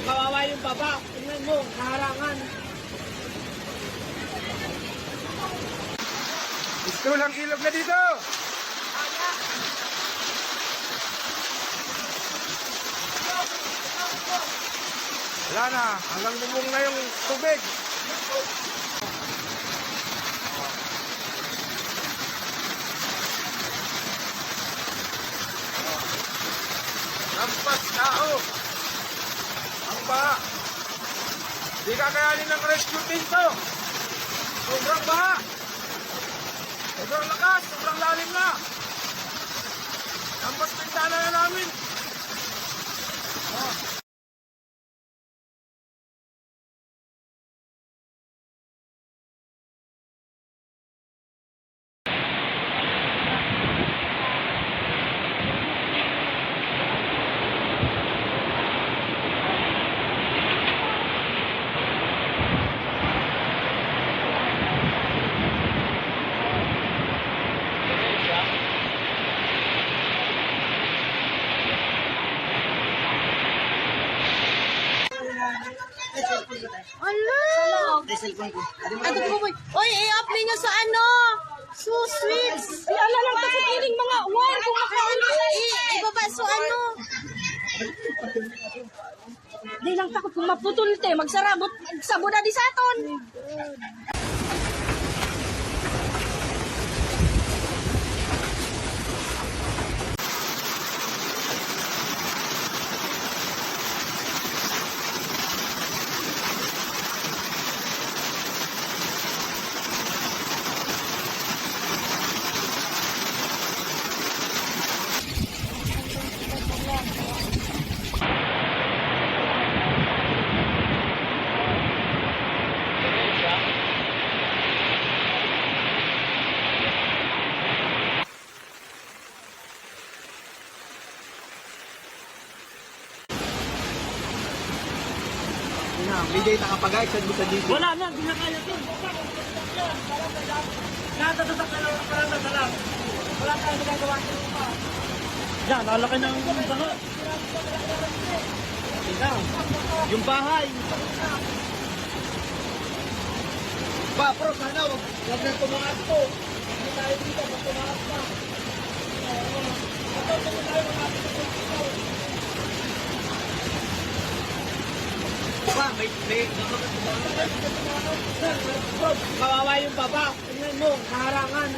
Kawawa yung baba. Tingnan mo, naharangan. Gusto lang ilog na dito. Wala na, hanggang bubong na yung tubig. Lampas tao. Ang baha. Di kakayanin ng rescue team to. Sobrang baha. Sobrang lakas, sobrang lalim na. Lampas pintana na namin. Ala! Ano po mo? Oy, i-up ninyo sa ano? So sweet! Ala lang kasi piling mga wine kung makaon ko ibaba so ano? Di lang takot kung maputol te, magsarabot, magsabo na di sa aton. Bigay nakapagay sa dito. Wala na, hindi na kaya ito. Natatatak na lang, parang natalang. Wala tayong nagagawa sa lupa. Yan, lalaki ng baha. Tingnan, yung bahay. Pero sana wag na tumaas to. Hindi tayo dito, pag tumakas na. Ito, tayo makapit dito. Kawawa yung baba. Tingnan mo, naharangan.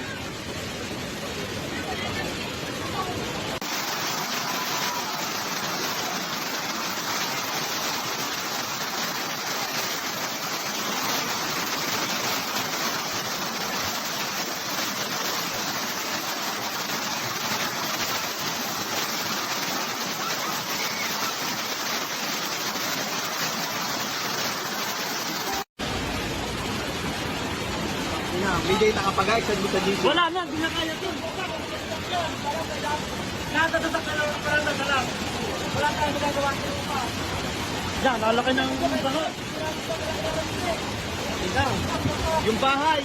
Bigay nakapagay sa dito. Wala na, hindi na kaya ito. Natatatak na lang, parang natalang. Wala tayong nagagawa sa lupa. Yan, lalaki ng baha. Tingnan, yung bahay.